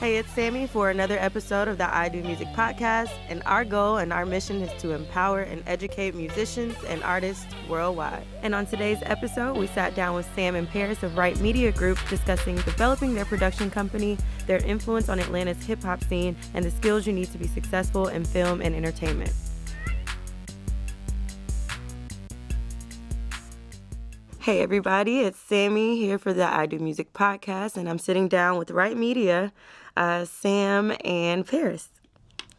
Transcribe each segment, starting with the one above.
Hey, it's Sammy for another episode of the I Do Music podcast, and our goal and our mission is to empower and educate musicians and artists worldwide. And on today's episode, we sat down with Sam and Paris of RITE Media Group discussing developing their production company, their influence on Atlanta's hip-hop scene, and the skills you need to be successful in film and entertainment. Hey everybody, it's Sammy here for the I Do Music podcast, and I'm sitting down with RITE Media, Sam and Paris.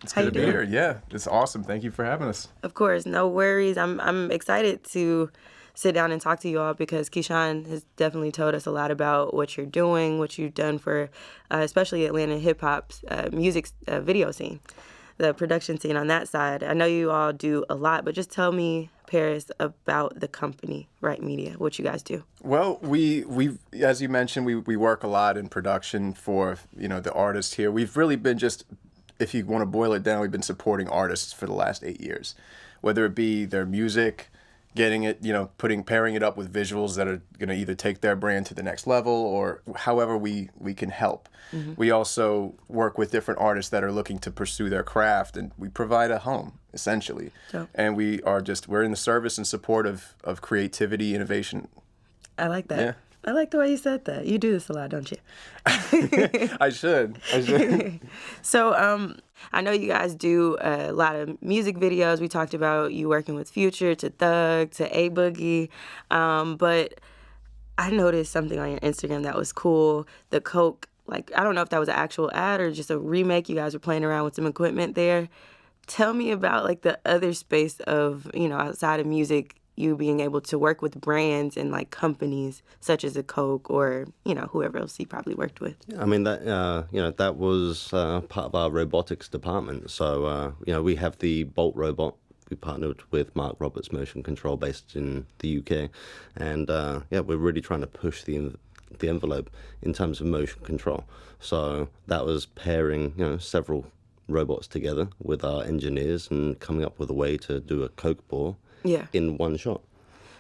It's good to be here. Yeah, it's awesome. Thank you for having us. Of course, no worries. I'm excited to sit down and talk to you all because Keyshawn has definitely told us a lot about what you're doing, what you've done for especially Atlanta hip-hop's music video scene, the production scene on that side. I know you all do a lot, but just tell me, Paris, about the company, RITE Media, what you guys do. Well, we as you mentioned, we work a lot in production for, the artists here. We've really been just, if you want to boil it down, we've been supporting artists for the last 8 years, whether it be their music, getting it, pairing it up with visuals that are going to either take their brand to the next level or however we can help. Mm-hmm. We also work with different artists that are looking to pursue their craft, and we provide a home, essentially. Dope. And we're in the service and support of creativity, innovation. I like that. Yeah. I like the way you said that. You do this a lot, don't you? I should. So, I know you guys do a lot of music videos. We talked about you working with Future, to Thug, to A Boogie. But I noticed something on your Instagram that was cool. The Coke, I don't know if that was an actual ad or just a remake. You guys were playing around with some equipment there. Tell me about, the other space of, outside of music, you being able to work with brands and companies such as a Coke or whoever else you probably worked with. I mean that that was part of our robotics department. So we have the Bolt robot. We partnered with Mark Roberts Motion Control based in the UK, and we're really trying to push the envelope in terms of motion control. So that was pairing several robots together with our engineers and coming up with a way to do a Coke ball. Yeah. In one shot.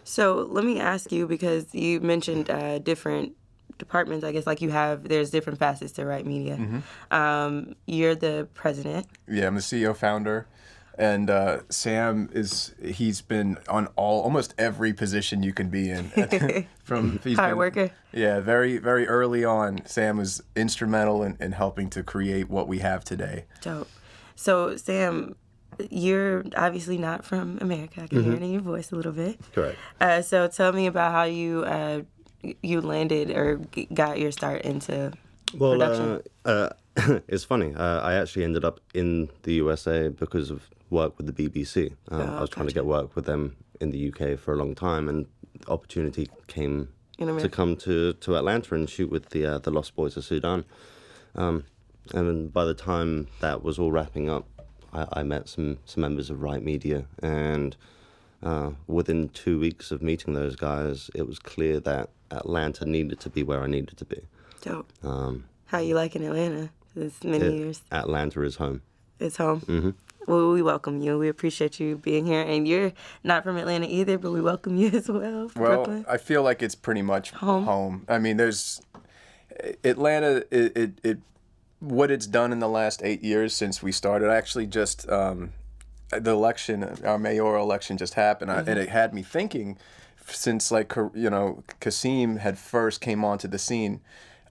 So let me ask you, because you mentioned different departments, I guess, there's different facets to RITE Media. Mm-hmm. You're the president. Yeah, I'm the CEO founder. And Sam he's been on almost every position you can be in. Hard worker. Yeah, very, very early on, Sam was instrumental in helping to create what we have today. Dope. So, Sam, you're obviously not from America. I can hear it in your voice a little bit. Correct. So tell me about how you landed or got your start into production. It's funny. I actually ended up in the USA because of work with the BBC. I was trying to get work with them in the UK for a long time, and opportunity came to come to Atlanta and shoot with the Lost Boys of Sudan. And by the time that was all wrapping up, I met some members of RITE Media, and within 2 weeks of meeting those guys, it was clear that Atlanta needed to be where I needed to be. Dope. How you liking Atlanta this many years? Atlanta is home. It's home? Mm-hmm. Well, we welcome you. We appreciate you being here. And you're not from Atlanta either, but we welcome you as well. Brooklyn. I feel like it's pretty much home. I mean, there's Atlanta, what it's done in the last 8 years since we started. Actually, just the election, our mayoral election just happened, and it had me thinking, since Kasim had first came onto the scene,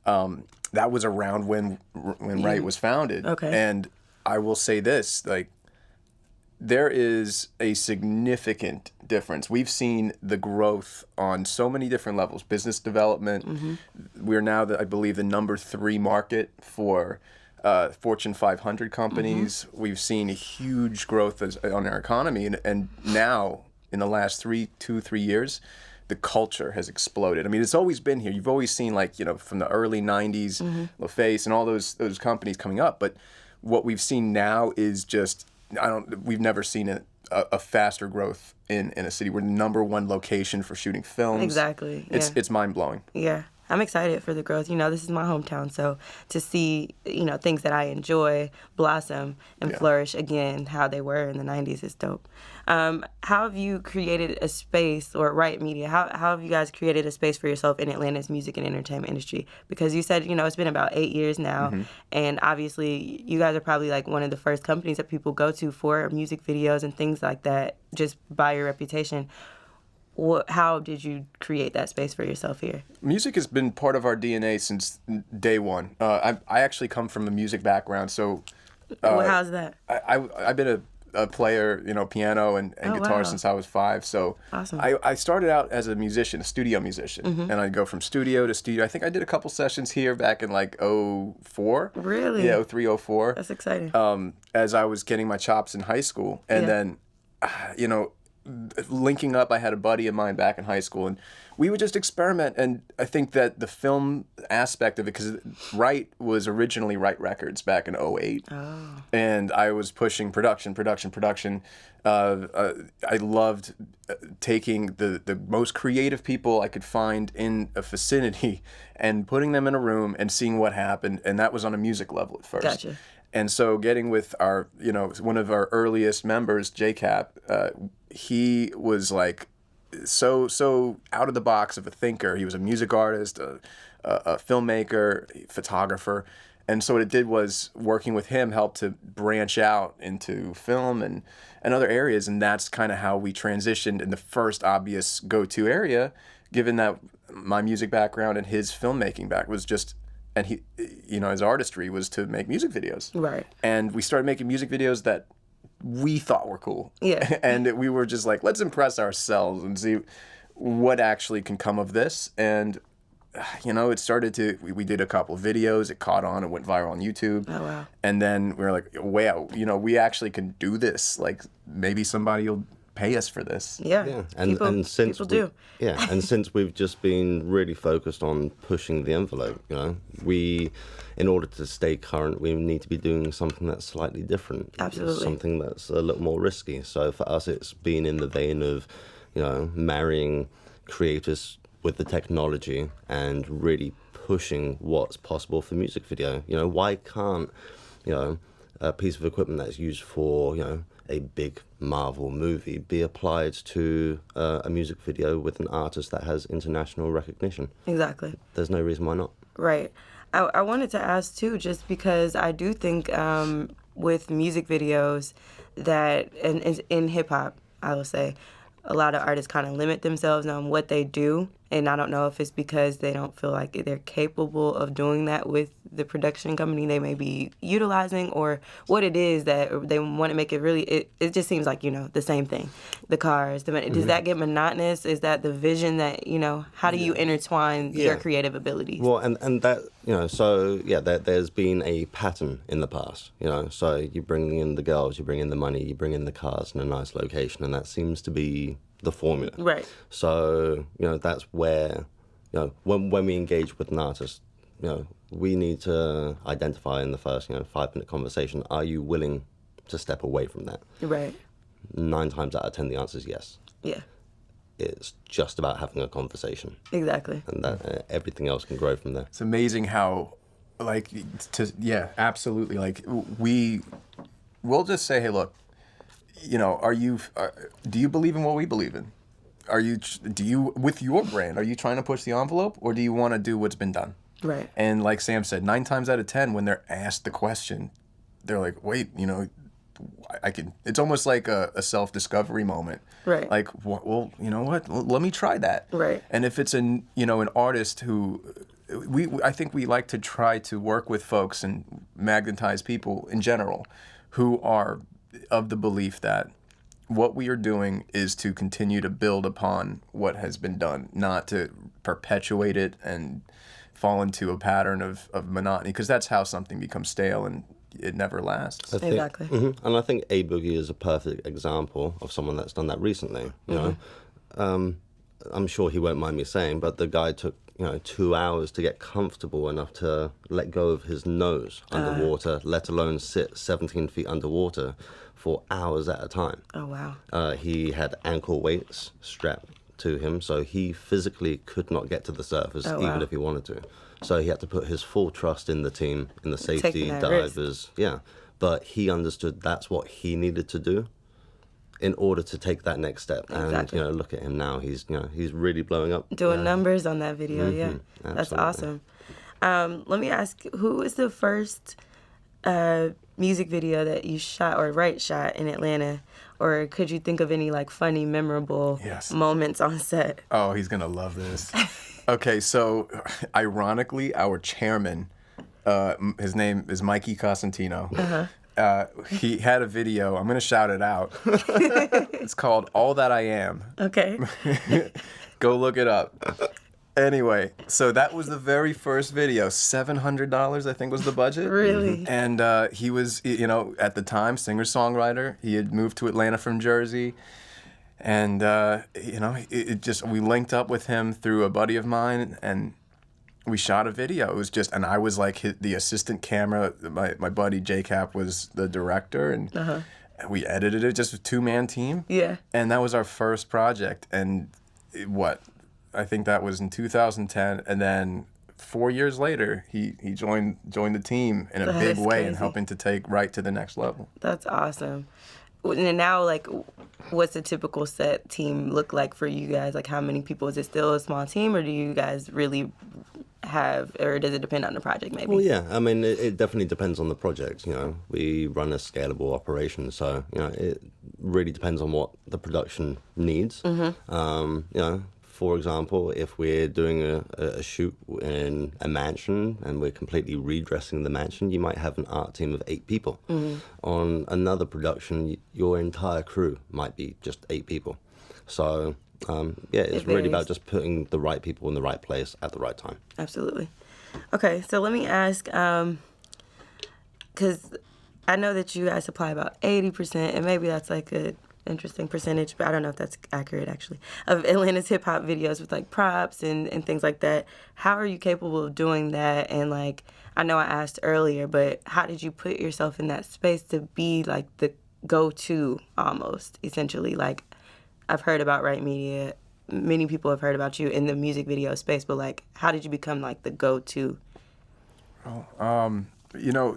that was around when RITE was founded. Okay. And I will say this, there is a significant difference. We've seen the growth on so many different levels. Business development. Mm-hmm. We're now, I believe, the number 3 market for Fortune 500 companies. Mm-hmm. We've seen a huge growth on our economy. And now, in the last 3 years, the culture has exploded. I mean, it's always been here. You've always seen, from the early 90s, LaFace and all those companies coming up. But what we've seen now is just... we've never seen a faster growth in a city. We're the number 1 location for shooting films. Exactly. It's mind blowing. Yeah. I'm excited for the growth. You know, this is my hometown, so to see, you know, things that I enjoy blossom and flourish again how they were in the 90s is dope. How have you created a space, or RITE Media, how have you guys created a space for yourself in Atlanta's music and entertainment industry? Because you said, you know, it's been about 8 years now, and obviously you guys are probably like one of the first companies that people go to for music videos and things like that, just by your reputation. How did you create that space for yourself here? Music has been part of our DNA since day one. I actually come from a music background, so... how's that? I've been a player, you know, piano and guitar since I was 5. So awesome. I started out as a musician, a studio musician, and I'd go from studio to studio. I think I did a couple sessions here back in like 04. Really? Yeah, 03, 04. That's exciting. As I was getting my chops in high school. And then, you know, linking up, I had a buddy of mine back in high school, and we would just experiment. And I think that the film aspect of it, because RITE was originally RITE Records back in 08. And I was pushing production. I loved taking the most creative people I could find in a vicinity and putting them in a room and seeing what happened. And that was on a music level at first. Gotcha. And so getting with our, you know, one of our earliest members, JCap, he was like so out of the box of a thinker. He was a music artist, a filmmaker, photographer. And so what it did was working with him helped to branch out into film and other areas. And that's kind of how we transitioned in the first obvious go-to area, given that my music background and his filmmaking back was just... And he, you know, his artistry was to make music videos. Right. And we started making music videos that we thought were cool. Yeah. And we were just like, let's impress ourselves and see what actually can come of this. And, you know, it started to, we did a couple of videos, it caught on, it went viral on YouTube. Oh, wow. And then we were like, wow, you know, we actually can do this. Like, maybe somebody will pay us for this. Yeah. And since people do. And since we've just been really focused on pushing the envelope, you know, in order to stay current, we need to be doing something that's slightly different. Absolutely. Something that's a little more risky. So for us, it's been in the vein of, you know, marrying creators with the technology and really pushing what's possible for music video. You know, why can't, you know, a piece of equipment that's used for, you know, a big Marvel movie be applied to a music video with an artist that has international recognition? Exactly. There's no reason why not. Right. I wanted to ask, too, just because I do think with music videos that, and in hip-hop, I will say, a lot of artists kind of limit themselves on what they do. And I don't know if it's because they don't feel like they're capable of doing that with the production company they may be utilizing, or what it is that they want to make it really, it just seems like, you know, the same thing. The cars, does that get monotonous? Is that the vision that, you know, how do you intertwine your creative abilities? Well, and that, you know, so, yeah, there's been a pattern in the past, you know, so you bring in the girls, you bring in the money, you bring in the cars in a nice location, and that seems to be the formula. Right. So, you know, that's where, you know, when we engage with an artist, you know, we need to identify in the first, you know, 5-minute conversation, are you willing to step away from that? Right. 9 times out of 10, the answer is yes. Yeah. It's just about having a conversation. Exactly. And that everything else can grow from there. It's amazing how, like, absolutely. Like, we'll just say, hey, look, you know, do you believe in what we believe in? Do you, with your brand, are you trying to push the envelope, or do you want to do what's been done? Right. And like Sam said, 9 times out of 10, when they're asked the question, they're like, wait, you know, it's almost like a self-discovery moment. Right. Like, well, you know what? Let me try that. Right. And if it's an artist who, I think we like to try to work with folks and magnetize people in general who are of the belief that what we are doing is to continue to build upon what has been done, not to perpetuate it and fall into a pattern of monotony, because that's how something becomes stale and it never lasts. Exactly. And I think A Boogie is a perfect example of someone that's done that recently. You know, I'm sure he won't mind me saying, but the guy took, you know, 2 hours to get comfortable enough to let go of his nose underwater, let alone sit 17 feet underwater for hours at a time. Oh, wow. He had ankle weights strapped to him, so he physically could not get to the surface even if he wanted to. So he had to put his full trust in the team, in the safety divers. Risk. Yeah, but he understood that's what he needed to do in order to take that next step. Exactly. And look at him now. He's he's really blowing up. Doing numbers on that video. Yeah, Absolutely. That's awesome. Let me ask, who was the first music video that you shot or RITE shot in Atlanta? Or could you think of any like funny, memorable moments on set? Oh, he's gonna love this. Okay, so ironically, our chairman, his name is Mikey Cosentino. He had a video. I'm gonna shout it out. It's called "All That I Am." Okay. Go look it up. Anyway, so that was the very first video. $700, I think, was the budget. Really? And he was, at the time, singer-songwriter. He had moved to Atlanta from Jersey. And, we linked up with him through a buddy of mine, and we shot a video. It was just, and I was like the assistant camera. My buddy J-Cap was the director, and we edited it, just a two-man team. Yeah. And that was our first project. And I think that was in 2010, and then 4 years later, he joined the team in a big way and helping to take RITE to the next level. That's awesome. And now, like, what's a typical set team look like for you guys? Like, how many people? Is it still a small team, or do you guys really have, or does it depend on the project maybe? Well, yeah. I mean, it definitely depends on the project. We run a scalable operation, so, it really depends on what the production needs. For example, if we're doing a shoot in a mansion and we're completely redressing the mansion, you might have an art team of 8 people. On another production, your entire crew might be just 8 people. So, it's really about just putting the right people in the right place at the right time. Absolutely. Okay, so let me ask, because I know that you guys supply about 80%, and maybe that's like a interesting percentage, but I don't know if that's accurate actually, of Atlanta's hip hop videos with like props and things like that. How are you capable of doing that? And like, I know I asked earlier, but how did you put yourself in that space to be like the go-to almost, essentially? Like, I've heard about RITE Media. Many people have heard about you in the music video space, but like, how did you become like the go-to?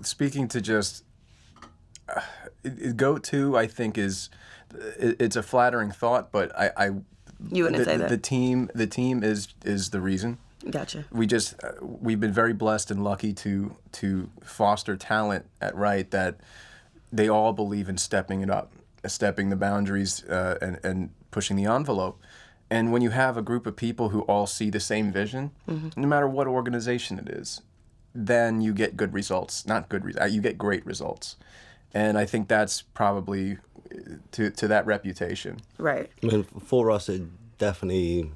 Speaking to just go-to, I think it's a flattering thought, but you wouldn't say that. The team is the reason. Gotcha. We've been very blessed and lucky to foster talent at RITE that they all believe in stepping it up, stepping the boundaries, and pushing the envelope. And when you have a group of people who all see the same vision, no matter what organization it is, then you get good results. You get great results. And I think that's probably to that reputation. Right. I mean, for us, it definitely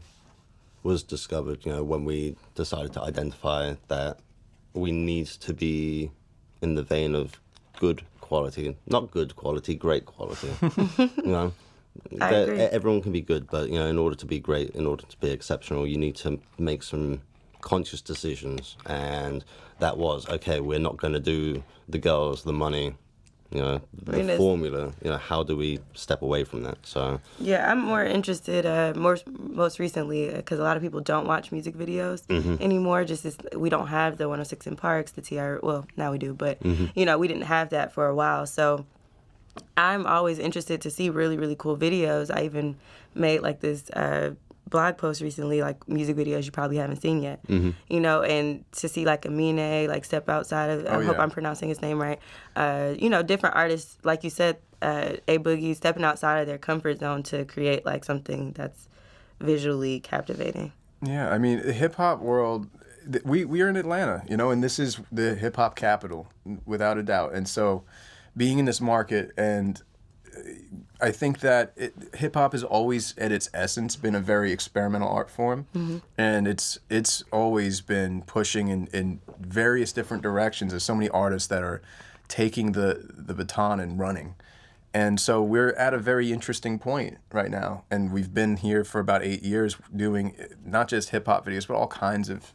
was discovered, when we decided to identify that we need to be in the vein of good quality. Not good quality, great quality. I agree. Everyone can be good, but, in order to be great, in order to be exceptional, you need to make some conscious decisions. And that was, okay, we're not going to do the girls, the money, the formula, how do we step away from that? So yeah, I'm more interested most recently because a lot of people don't watch music videos anymore. Just as we don't have the 106 in Parks, the TR. Well, now we do, but we didn't have that for a while. So I'm always interested to see really, really cool videos. I even made like this blog post recently, like music videos you probably haven't seen yet, and to see like Amine, like step outside of, I hope I'm pronouncing his name right, different artists, like you said, A Boogie, stepping outside of their comfort zone to create like something that's visually captivating. Yeah, I mean, the hip-hop world, we are in Atlanta, and this is the hip-hop capital, without a doubt, and so being in this market, and I think that hip-hop has always, at its essence, been a very experimental art form, and it's always been pushing in various different directions. There's so many artists that are taking the baton and running, and so we're at a very interesting point right now, and we've been here for about 8 years doing not just hip-hop videos, but all kinds of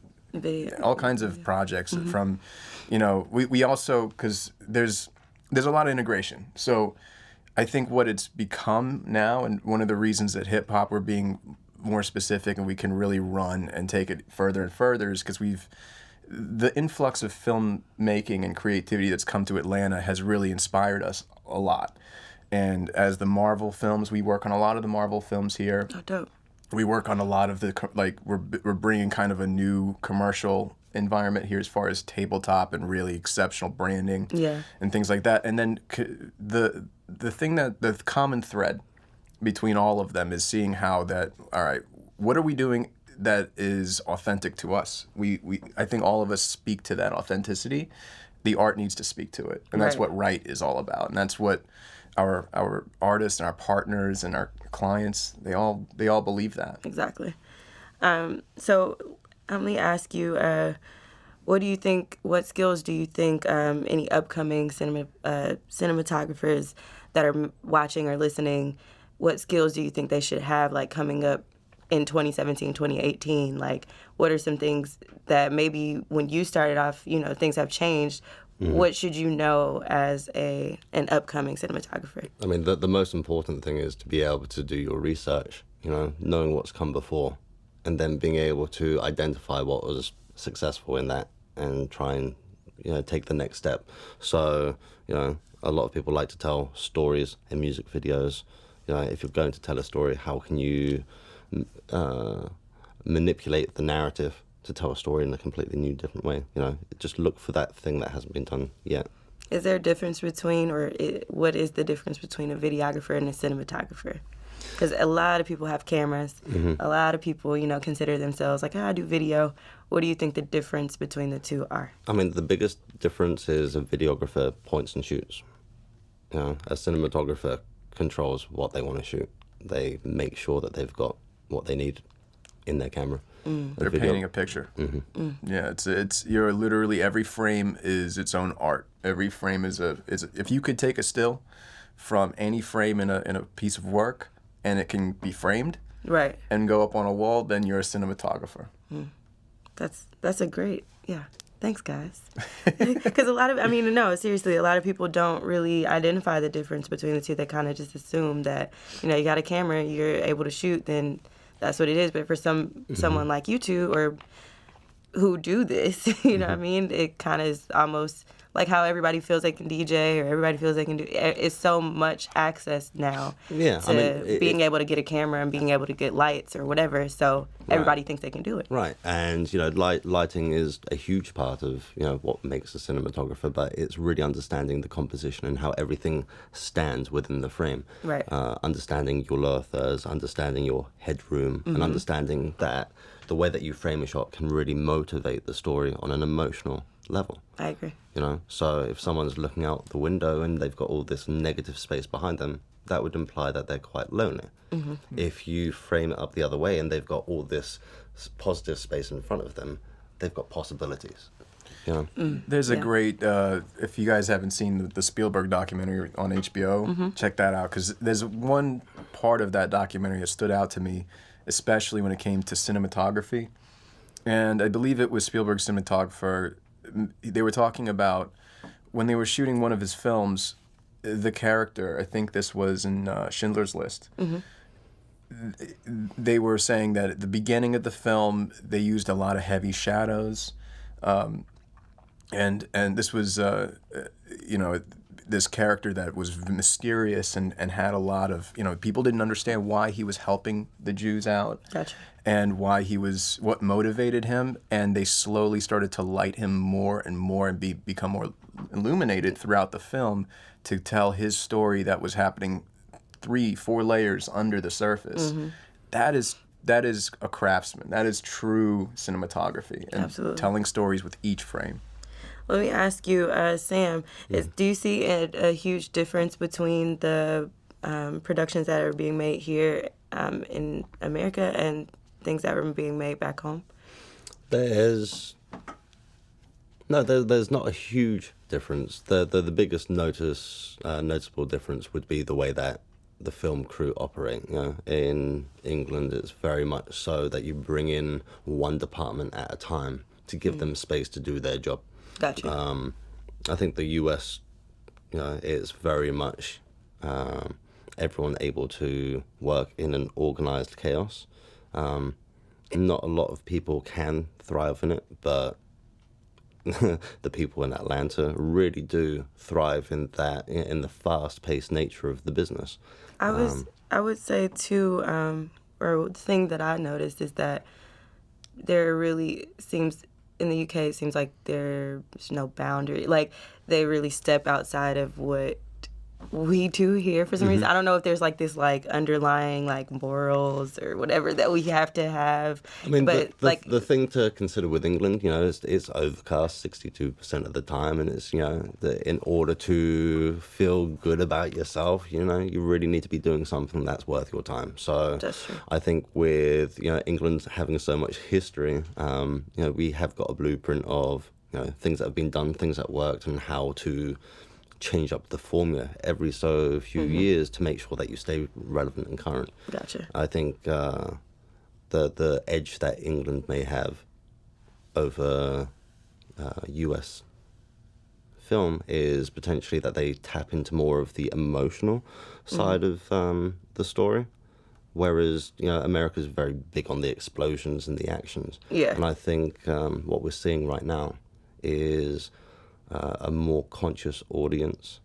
projects. From, we also, because there's a lot of integration, so I think what it's become now, and one of the reasons that hip-hop we're being more specific and we can really run and take it further and further is because the influx of filmmaking and creativity that's come to Atlanta has really inspired us a lot. And as the Marvel films, we work on a lot of the Marvel films here. Oh, dope. We work on a lot of the, like, we're bringing kind of a new commercial environment here as far as tabletop and really exceptional branding and things like that. And then the thing that, the common thread between all of them is seeing how that, all right, what are we doing that is authentic to us? I think all of us speak to that authenticity. The art needs to speak to it. And that's what RITE is all about. And that's what our artists and our partners and our clients, they all believe that. Exactly. So let me ask you, what skills do you think any upcoming cinematographers that are watching or listening, what skills do you think they should have, like, coming up in 2017, 2018? Like, what are some things that maybe when you started off, things have changed? What should you know as an upcoming cinematographer? I mean, the most important thing is to be able to do your research, knowing what's come before, and then being able to identify what was successful in that and try and, take the next step. So, a lot of people like to tell stories in music videos. If you're going to tell a story, how can you manipulate the narrative to tell a story in a completely new, different way? Just look for that thing that hasn't been done yet. Is there a difference between, what is the difference between a videographer and a cinematographer? Because a lot of people have cameras. A lot of people, consider themselves like, I do video. What do you think the difference between the two are? I mean, the biggest difference is a videographer points and shoots. A cinematographer controls what they want to shoot. They make sure that they've got what they need in their camera. They're painting a picture. Yeah, it's you're literally, every frame is its own art. Every frame is if you could take a still from any frame in a piece of work and it can be framed and go up on a wall, then you're a cinematographer. That's a great, thanks, guys. Because seriously, a lot of people don't really identify the difference between the two. They kind of just assume that, you got a camera, you're able to shoot, then that's what it is. But for someone like you two, or who do this, what I mean? It kind of is almost like how everybody feels they can DJ or everybody feels they can do. It's so much access now to being able to get a camera and being able to get lights or whatever. So everybody thinks they can do it. Right. And, lighting is a huge part of, what makes a cinematographer, but it's really understanding the composition and how everything stands within the frame. Right. Understanding your lower thirds, understanding your headroom, and understanding that the way that you frame a shot can really motivate the story on an emotional level. I agree. So if someone's looking out the window and they've got all this negative space behind them, that would imply that they're quite lonely. If you frame it up the other way and they've got all this positive space in front of them, they've got possibilities. There's a great, if you guys haven't seen the Spielberg documentary on HBO, check that out, because there's one part of that documentary that stood out to me, especially when it came to cinematography. And I believe it was Spielberg's cinematographer. They were talking about when they were shooting one of his films, the character, I think this was in Schindler's List, they were saying that at the beginning of the film, they used a lot of heavy shadows. And this was, this character that was mysterious and had a lot of, people didn't understand why he was helping the Jews out. Gotcha. And what motivated him, and they slowly started to light him more and more and become more illuminated throughout the film to tell his story that was happening 3-4 layers under the surface. That is a craftsman. That is true cinematography, and Absolutely. Telling stories with each frame. Let me ask you, Sam, do you see a huge difference between the productions that are being made here in America and things that were being made back home? There's not a huge difference. The biggest noticeable difference would be the way that the film crew operate. In England, it's very much so that you bring in one department at a time to give them space to do their job. Gotcha. I think the US, is very much everyone able to work in an organized chaos. Not a lot of people can thrive in it, but the people in Atlanta really do thrive in that, in the fast-paced nature of the business. I would say too, or the thing that I noticed is that there really seems in the UK, it seems like there's no boundary. Like they really step outside of what we do here for some reason. I don't know if there's like this like underlying like morals or whatever that we have to have. I mean, but the thing to consider with England, you know, it's overcast 62% of the time, and it's, you know, in order to feel good about yourself, you know, you really need to be doing something that's worth your time. So That's true. I think with, you know, England having so much history, you know, we have got a blueprint of, you know, things that have been done, things that worked, and how to change up the formula every so few years to make sure that you stay relevant and current. Gotcha. I think the edge that England may have over US film is potentially that they tap into more of the emotional side of the story, whereas, you know, America's very big on the explosions and the actions. Yeah. And I think what we're seeing right now is a more conscious audience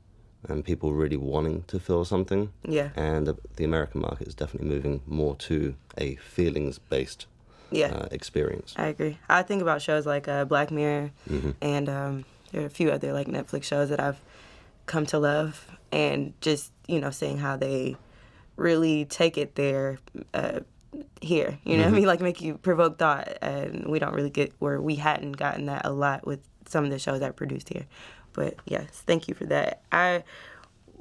and people really wanting to feel something. Yeah. And the American market is definitely moving more to a feelings-based experience. I agree. I think about shows like Black Mirror, and there are a few other like Netflix shows that I've come to love, and just, you know, seeing how they really take it there here. You know what I mean? Like make you provoke thought, and we don't really get, where we hadn't gotten that a lot with some of the shows that are produced here. But yes, thank you for that. I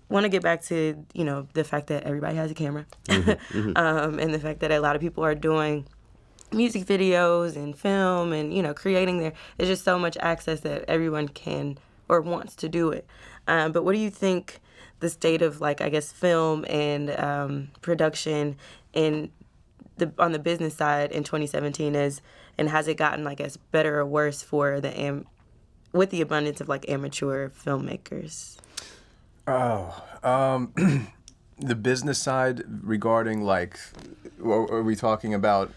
want to get back to, you know, the fact that everybody has a camera, and the fact that a lot of people are doing music videos and film and, you know, creating there's just so much access that everyone can or wants to do it. But what do you think the state of, like, I guess, film and production on the business side in 2017 is, and has it gotten, I guess, better or worse for with the abundance of like amateur filmmakers? The business side regarding, like, are we talking about?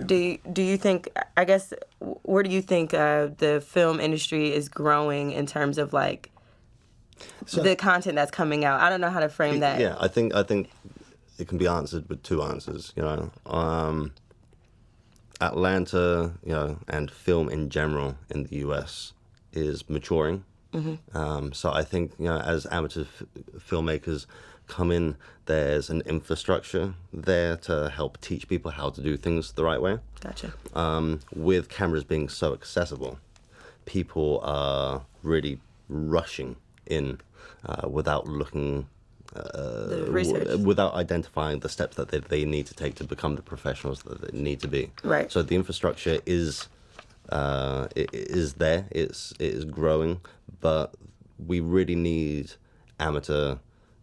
Do you think, I guess, where do you think the film industry is growing in terms of like the content that's coming out? I don't know how to frame that. Yeah, I think it can be answered with two answers, you know. Atlanta, you know, and film in general in the US is maturing. So I think, you know, as amateur filmmakers come in, there's an infrastructure there to help teach people how to do things the right way. Gotcha. With cameras being so accessible, people are really rushing in without looking, The research. without identifying the steps that they need to take to become the professionals that they need to be. Right. So the infrastructure is there. It is growing, but we really need amateur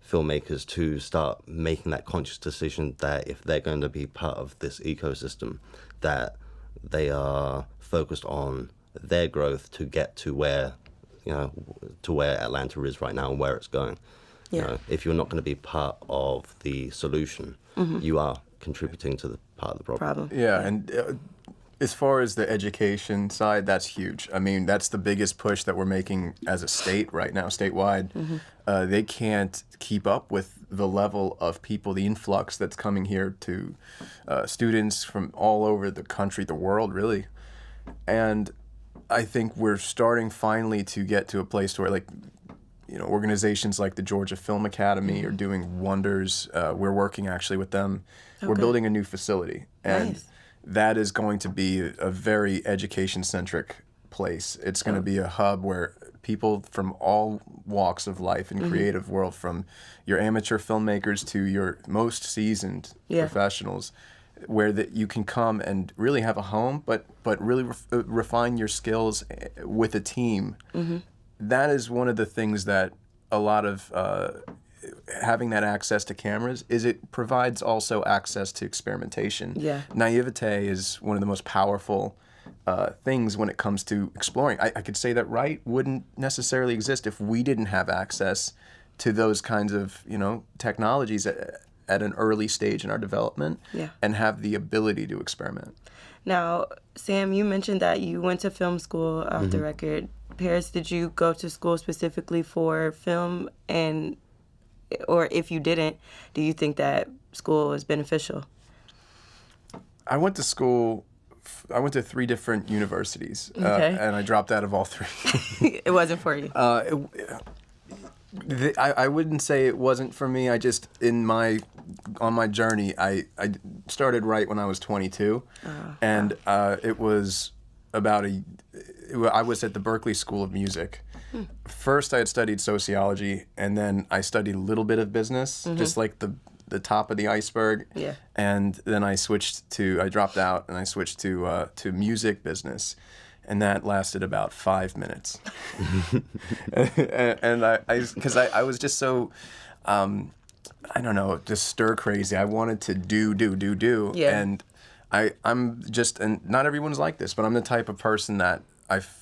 filmmakers to start making that conscious decision that if they're going to be part of this ecosystem, that they are focused on their growth to get to where, you know, to where Atlanta is right now and where it's going. Yeah. You know, if you're not going to be part of the solution, you are contributing to the part of the problem. Yeah, and as far as the education side, that's huge. I mean, that's the biggest push that we're making as a state right now, statewide. They can't keep up with the level of people, the influx that's coming here to students from all over the country, the world, really. And I think we're starting finally to get to a place where, like, you know, organizations like the Georgia Film Academy are doing wonders. We're working actually with them. Okay. We're building a new facility. And Nice. that is going to be a very education-centric place. It's going to be a hub where people from all walks of life and creative world, from your amateur filmmakers to your most seasoned professionals, where that you can come and really have a home, but really refine your skills with a team. That is one of the things that a lot of having that access to cameras is it provides also access to experimentation. Yeah. Naivete is one of the most powerful things when it comes to exploring. I could say that RITE wouldn't necessarily exist if we didn't have access to those kinds of, you know, technologies. at an early stage in our development and have the ability to experiment. Now, Sam, you mentioned that you went to film school off the record. Paris, did you go to school specifically for film? Or if you didn't, do you think that school was beneficial? I went to 3 different universities, Okay. and I dropped out of all 3. It wasn't for you. I wouldn't say it wasn't for me. I just, on my journey, I started RITE when I was 22, and it was about I was at the Berklee School of Music. First, I had studied sociology, and then I studied a little bit of business, just like the top of the iceberg. Yeah. And then I dropped out, and I switched to music business. And that lasted about 5 minutes. and because I was just so, I don't know, just stir crazy. I wanted to do. Yeah. And I'm just, and not everyone's like this, but I'm the type of person that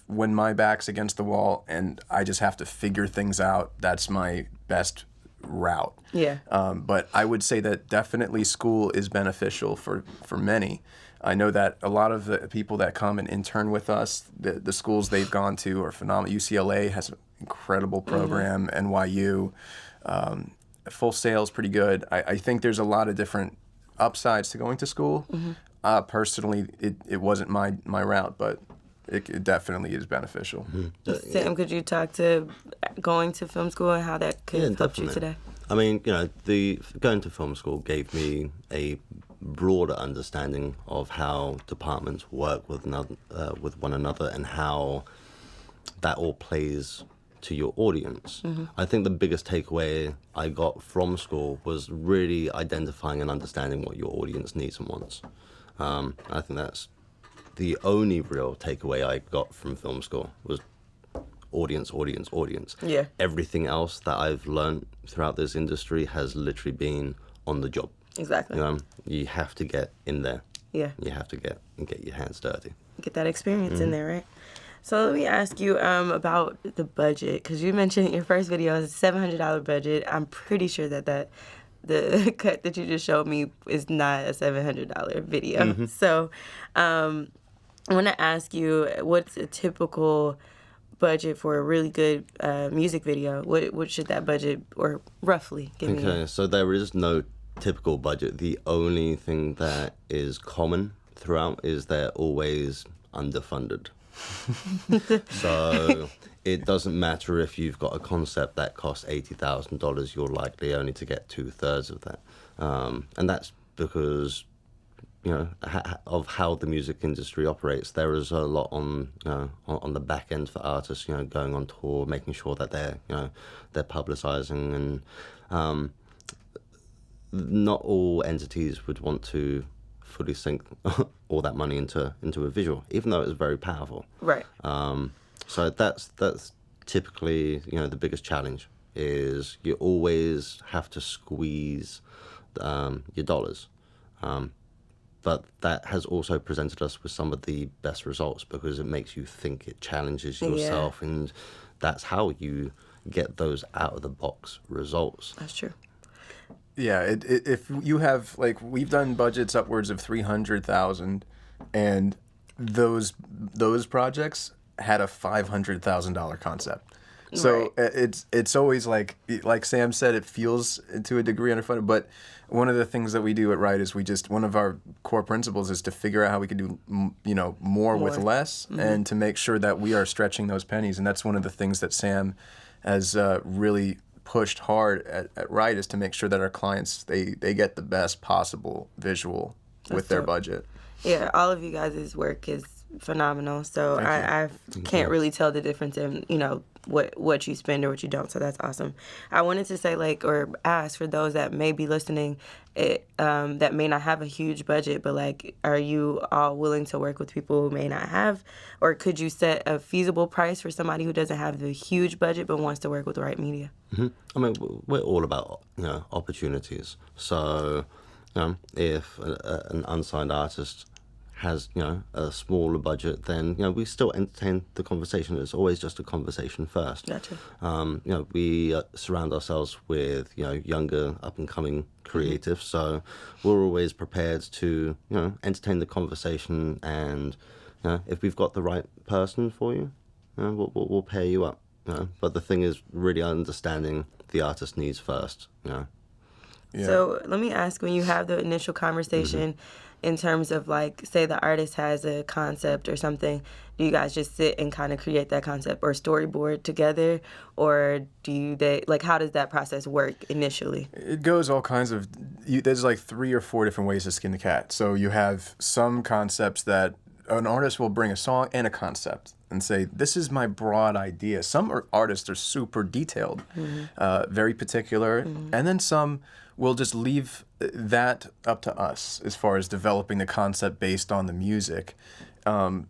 when my back's against the wall and I just have to figure things out, that's my best route. Yeah. But I would say that definitely school is beneficial for many. I know that a lot of the people that come and intern with us, the schools they've gone to are phenomenal. UCLA has an incredible program, NYU, Full Sail's pretty good. I think there's a lot of different upsides to going to school. Personally, it wasn't my route, but it definitely is beneficial. Sam, could you talk to going to film school and how that could help you today? I mean, going to film school gave me a broader understanding of how departments work with one another and how that all plays to your audience. I think the biggest takeaway I got from school was really identifying and understanding what your audience needs and wants. I think that's the only real takeaway I got from film school was audience. Yeah. Everything else that I've learned throughout this industry has literally been on the job. Exactly. You have to get in there. Yeah. You have to get your hands dirty. Get that experience in there, right? So let me ask you about the budget, because you mentioned your first video is a $700 budget. I'm pretty sure that the cut that you just showed me is not a $700 video. So I want to ask you, what's a typical budget for a really good music video? What should that budget, or roughly, give me? Okay, so there is no typical budget. The only thing that is common throughout is they're always underfunded. So it doesn't matter if you've got a concept that costs $80,000, you're likely only to get 2/3 of that. And that's because, of how the music industry operates. There is a lot on the back end for artists, going on tour, making sure that they're publicizing, and not all entities would want to fully sink all that money into a visual, even though it's very powerful. Right. So that's typically the biggest challenge is you always have to squeeze your dollars. But that has also presented us with some of the best results because it makes you think, it challenges yourself, and that's how you get those out of the box results. That's true. Yeah, if you have, we've done budgets upwards of 300,000, and those projects had a $500,000 concept. So it's always like Sam said, it feels to a degree underfunded. But one of the things that we do at RITE is one of our core principles is to figure out how we can do more with less, and to make sure that we are stretching those pennies. And that's one of the things that Sam has really pushed hard at RITE, is to make sure that our clients they get the best possible visual with their budget. Yeah, all of you guys' work is phenomenal. So I can't really tell the difference in what you spend or what you don't. So that's awesome. I wanted to say or ask for those that may be listening, that may not have a huge budget, but are you all willing to work with people who may not have, or could you set a feasible price for somebody who doesn't have the huge budget but wants to work with RITE Media? I mean, we're all about opportunities. So if an unsigned artist has, a smaller budget, then, we still entertain the conversation. It's always just a conversation first. Gotcha. We surround ourselves with, younger, up-and-coming creatives, so we're always prepared to, entertain the conversation, and, if we've got the right person for you, we'll pair you up. But the thing is really understanding the artist's needs first. Yeah. So let me ask, when you have the initial conversation, in terms of, like, say the artist has a concept or something, do you guys just sit and kind of create that concept or storyboard together, or how does that process work initially? It goes all kinds of, there's like 3 or 4 different ways to skin the cat. So you have some concepts that an artist will bring a song and a concept and say, this is my broad idea. Some artists are super detailed, very particular, and then some will just leave that up to us as far as developing the concept based on the music. And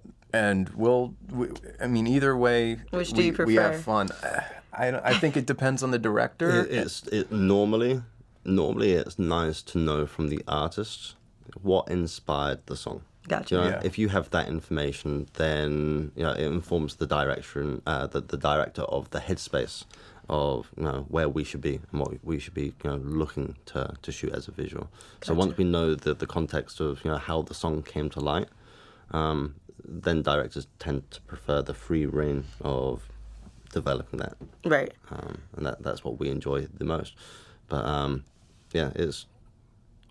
either way, which do you prefer? We have fun. I think it depends on the director. Normally it's nice to know from the artist what inspired the song. Gotcha. If you have that information, then it informs the direction, the director of the headspace of where we should be and what we should be looking to shoot as a visual. Gotcha. So once we know the context of how the song came to light, then directors tend to prefer the free reign of developing that. Right. And that's what we enjoy the most. But it's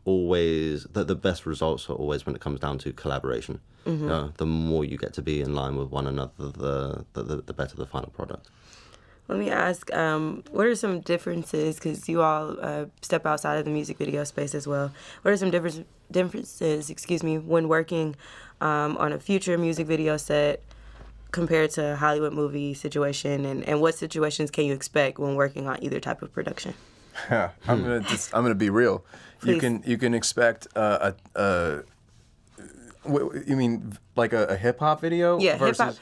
always the best results are always when it comes down to collaboration. The more you get to be in line with one another, the better the final product. Let me ask, what are some differences, because you all step outside of the music video space as well, what are some differences, when working on a future music video set compared to a Hollywood movie situation, and what situations can you expect when working on either type of production? I'm gonna be real. Please. You can expect you mean like a hip hop video? Yeah, versus hip hop.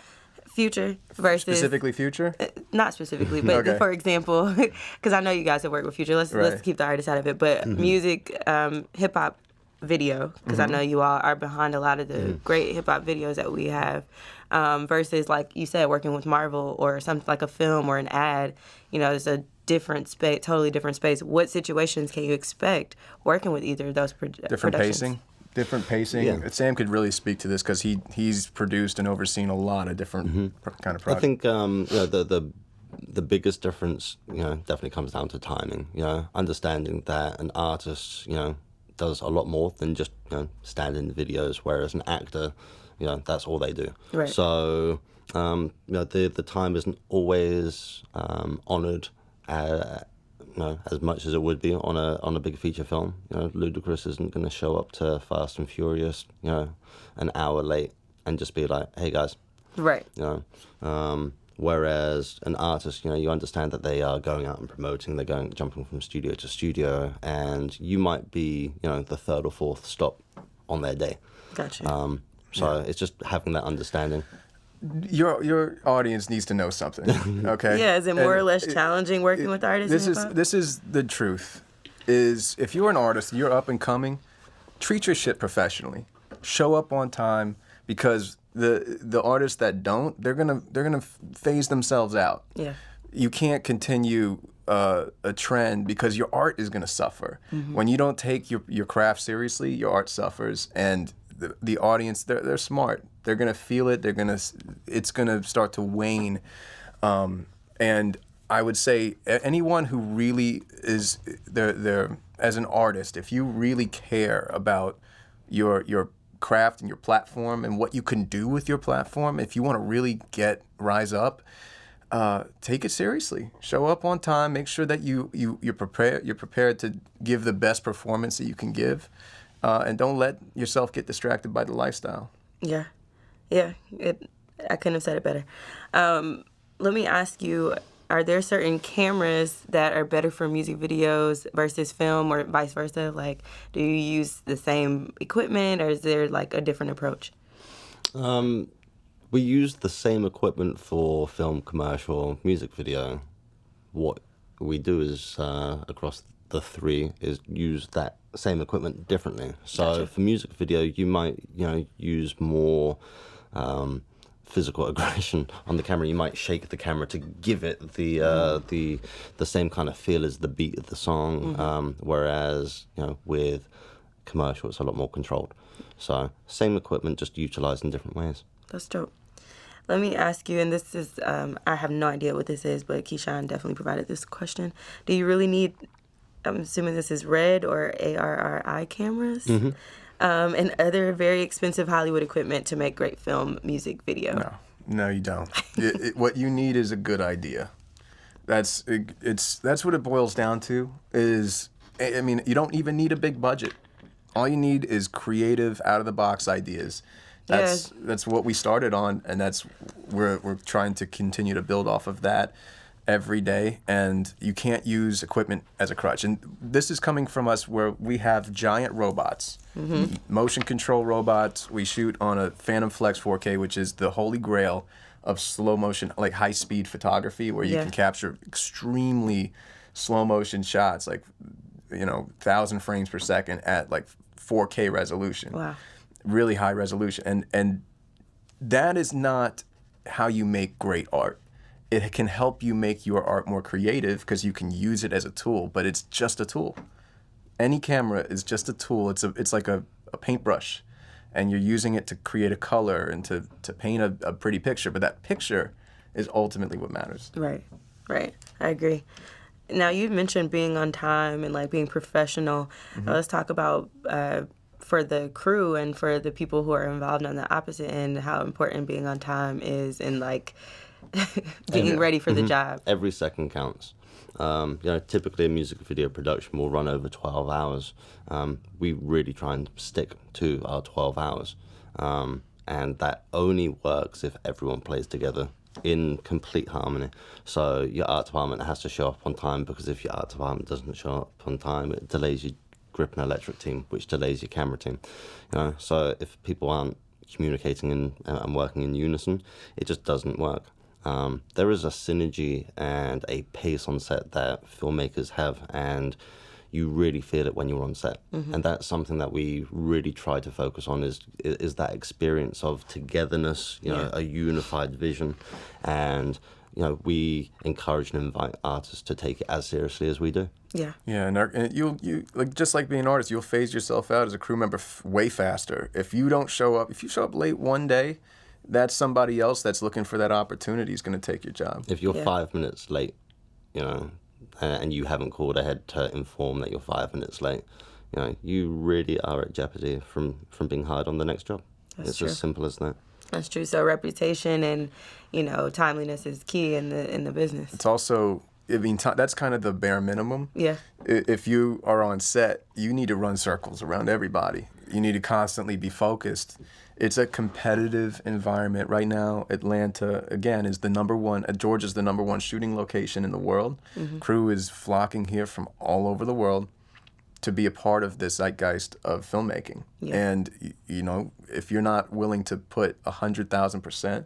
Future versus specifically Future? Not specifically, but Okay. for example, because I know you guys have worked with Future. Let's keep the artist out of it. But music, hip hop video, because I know you all are behind a lot of the great hip hop videos that we have. Versus, like you said, working with Marvel or something like a film or an ad. It's a different space, totally different space. What situations can you expect working with either of those productions? Different pacing. Yeah. Sam could really speak to this because he's produced and overseen a lot of different kind of projects. I think the biggest difference definitely comes down to timing. Understanding that an artist does a lot more than just stand in videos, whereas an actor that's all they do. Right. So the time isn't always honored as much as it would be on a big feature film. Ludacris isn't going to show up to Fast and Furious, an hour late and just be like, "Hey guys," Right. Whereas an artist, you understand that they are going out and promoting, they're jumping from studio to studio, and you might be, the third or fourth stop on their day. Gotcha. It's just having that understanding. Your audience needs to know something, okay? Yeah, is it more or less challenging working with artists? This is the truth. Is if you're an artist, you're up and coming, treat your shit professionally. Show up on time, because the artists that don't, they're gonna phase themselves out. Yeah. You can't continue a trend because your art is gonna suffer. When you don't take your craft seriously, your art suffers, and the audience, they're smart. They're gonna feel it. It's gonna start to wane, and I would say anyone who really is they're as an artist, if you really care about your craft and your platform and what you can do with your platform, if you want to really rise up, take it seriously. Show up on time. Make sure that you're prepared to give the best performance that you can give, and don't let yourself get distracted by the lifestyle. Yeah. I couldn't have said it better. Let me ask you, are there certain cameras that are better for music videos versus film, or vice versa? Like, do you use the same equipment, or is there like a different approach? We use the same equipment for film, commercial, music video. What we do is across the three is use that same equipment differently. So Gotcha. for music video, you might, use more physical aggression on the camera. You might shake the camera to give it the same kind of feel as the beat of the song. Whereas, with commercial, it's a lot more controlled. So same equipment, just utilized in different ways. That's dope. Let me ask you, and this is, I have no idea what this is, but Keyshawn definitely provided this question. Do you really need, I'm assuming this is RED or ARRI cameras, and other very expensive Hollywood equipment to make great film music video? No, you don't. What you need is a good idea. That's what it boils down to. I mean, you don't even need a big budget. All you need is creative, out-of-the-box ideas. That's what we started on, and we're trying to continue to build off of that every day. And you can't use equipment as a crutch. And this is coming from us where we have giant robots, motion control robots. We shoot on a Phantom Flex 4K, which is the holy grail of slow motion, like high-speed photography, where you can capture extremely slow motion shots, like 1,000 frames per second at like 4K resolution. Wow. Really high resolution. And that is not how you make great art. It can help you make your art more creative because you can use it as a tool, but it's just a tool. Any camera is just a tool. It's like a paintbrush, and you're using it to create a color and to paint a pretty picture, but that picture is ultimately what matters. Right. I agree. Now, you mentioned being on time and like being professional. Let's talk about for the crew and for the people who are involved on the opposite end, how important being on time is and like being ready for the job. Every second counts. Typically a music video production will run over 12 hours. We really try and stick to our 12 hours. And that only works if everyone plays together in complete harmony. So your art department has to show up on time, because if your art department doesn't show up on time, it delays your grip and electric team, which delays your camera team. So if people aren't communicating and working in unison, it just doesn't work. There is a synergy and a pace on set that filmmakers have, and you really feel it when you're on set. And that's something that we really try to focus on is that experience of togetherness, a unified vision. And, we encourage and invite artists to take it as seriously as we do. Yeah, and you like, just like being an artist, you'll phase yourself out as a crew member way faster. If you show up late one day, that's somebody else that's looking for that opportunity is going to take your job. If you're 5 minutes late, and you haven't called ahead to inform that you're 5 minutes late, you really are at jeopardy from being hired on the next job. It's true. as simple as that. That's true. So reputation and, timeliness is key in the business. It's also, that's kind of the bare minimum. Yeah. If you are on set, you need to run circles around everybody. You need to constantly be focused. It's a competitive environment. Right now, Atlanta, again, is Georgia's the number one shooting location in the world. Crew is flocking here from all over the world to be a part of this zeitgeist of filmmaking. Yeah. And, if you're not willing to put 100,000%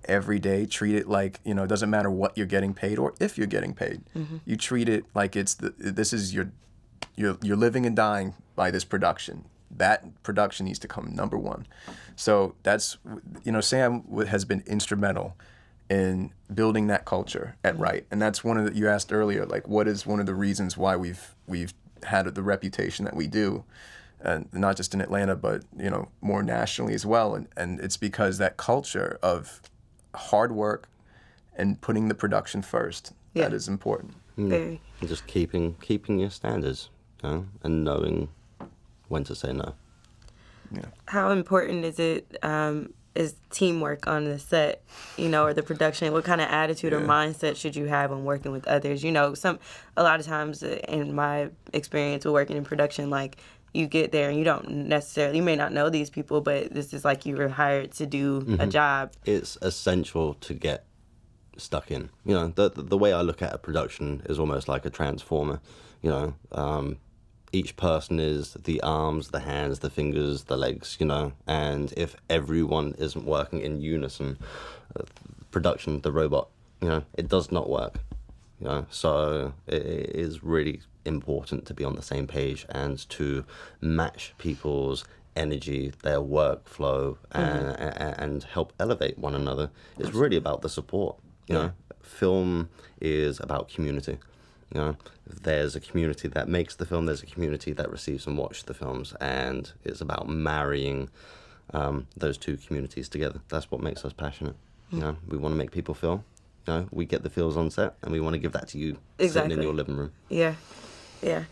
every day, treat it like, it doesn't matter what you're getting paid or if you're getting paid. You treat it like you're living and dying by this production. That production needs to come number one. So that's, Sam has been instrumental in building that culture at RITE. And that's you asked earlier, like, what is one of the reasons why we've had the reputation that we do, and not just in Atlanta, but, more nationally as well. And it's because that culture of hard work and putting the production first, that is important. Very. And just keeping your standards, and knowing when to say no. Yeah. How important is it, is teamwork on the set, or the production? What kind of attitude or mindset should you have when working with others? A lot of times in my experience with working in production, like, you get there and you may not know these people, but this is like you were hired to do a job. It's essential to get stuck in. The way I look at a production is almost like a transformer. Each person is the arms, the hands, the fingers, the legs, and if everyone isn't working in unison, production, the robot, it does not work. You know, so it is really important to be on the same page and to match people's energy, their workflow, and help elevate one another. It's really about the support. You know, film is about community. You know, there's a community that makes the film, there's a community that receives and watches the films, and it's about marrying those two communities together. That's what makes us passionate. You know, we want to make people feel. You know, we get the feels on set, and we want to give that to you sitting in your living room. Yeah, yeah.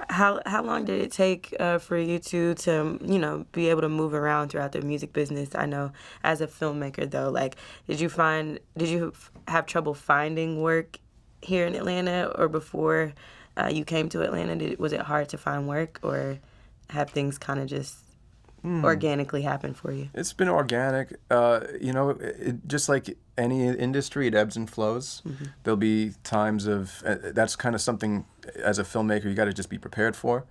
How long did it take for you two to, you know, be able to move around throughout the music business? I know as a filmmaker, though, like, did you have trouble finding work here in Atlanta, or before you came to Atlanta, was it hard to find work, or have things kind of just organically happen for you? It's been organic. You know, just like any industry, it ebbs and flows. There'll be times of, that's kind of something as a filmmaker you got to just be prepared for.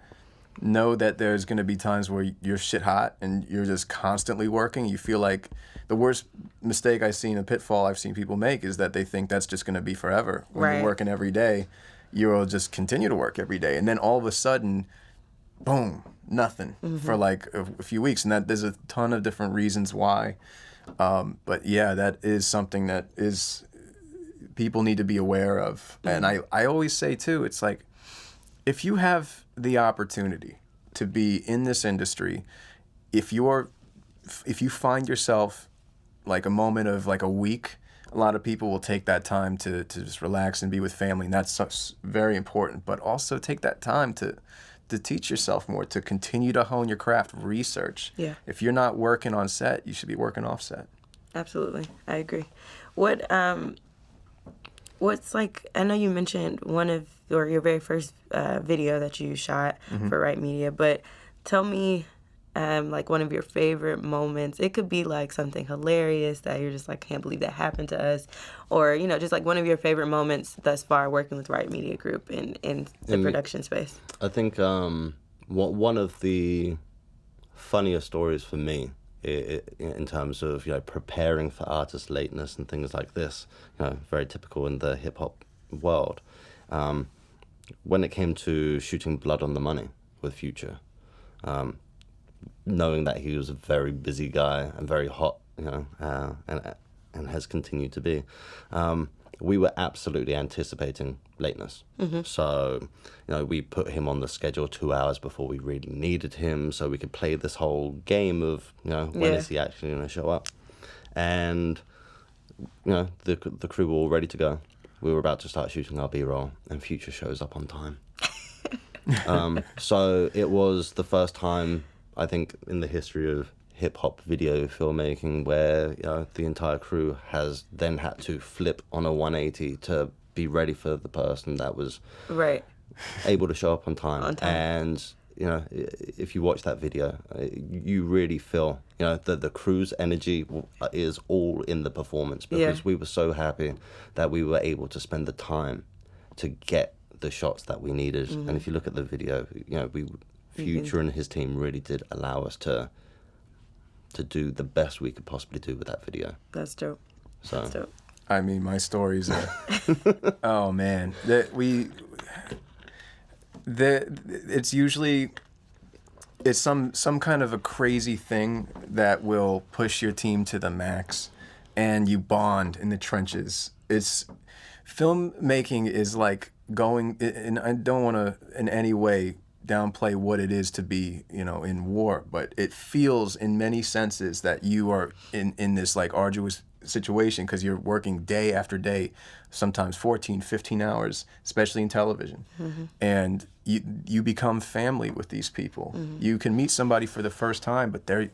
Know that there's going to be times where you're shit hot and you're just constantly working. You feel like the worst mistake I've seen, a pitfall I've seen people make, is that they think that's just going to be forever. When you're working every day, you'll just continue to work every day. And then all of a sudden, boom, nothing for like a few weeks. And that there's a ton of different reasons why. But yeah, that is something that is people need to be aware of. And I always say too, it's like, if you have the opportunity to be in this industry, if you find yourself like a moment of like a week, a lot of people will take that time to just relax and be with family, and that's very important. But also take that time to teach yourself more, to continue to hone your craft, research. Yeah. If you're not working on set, you should be working off set. Absolutely, I agree. What's like, I know you mentioned your very first video that you shot for RITE Media, but tell me like one of your favorite moments. It could be like something hilarious that you're just like, can't believe that happened to us, or, you know, just like one of your favorite moments thus far working with RITE Media Group in the production space. I think one of the funniest stories for me, in terms of, you know, preparing for artist lateness and things like this, you know, very typical in the hip hop world. When it came to shooting Blood on the Money with Future, knowing that he was a very busy guy and very hot, you know, and has continued to be, we were absolutely anticipating lateness. So, you know, we put him on the schedule 2 hours before we really needed him, so we could play this whole game of, you know, when is he actually going to show up? And, you know, the crew were all ready to go. We were about to start shooting our B-roll, and Future shows up on time. So it was the first time, I think, in the history of hip-hop video filmmaking where, you know, the entire crew has then had to flip on a 180 to be ready for the person that was able to show up on time. And, you know, if you watch that video, you really feel, you know, the crew's energy is all in the performance, because we were so happy that we were able to spend the time to get the shots that we needed. And if you look at the video, you know, Future and his team really did allow us to do the best we could possibly do with that video. That's dope. So, that's dope. I mean, my stories are, oh man, it's usually, it's some kind of a crazy thing that will push your team to the max, and you bond in the trenches. It's, filmmaking is like going, and I don't want to in any way downplay what it is to be, you know, in war, but it feels in many senses that you are in this like arduous situation, because you're working day after day, sometimes 14, 15 hours, especially in television. And you become family with these people. You can meet somebody for the first time, but they're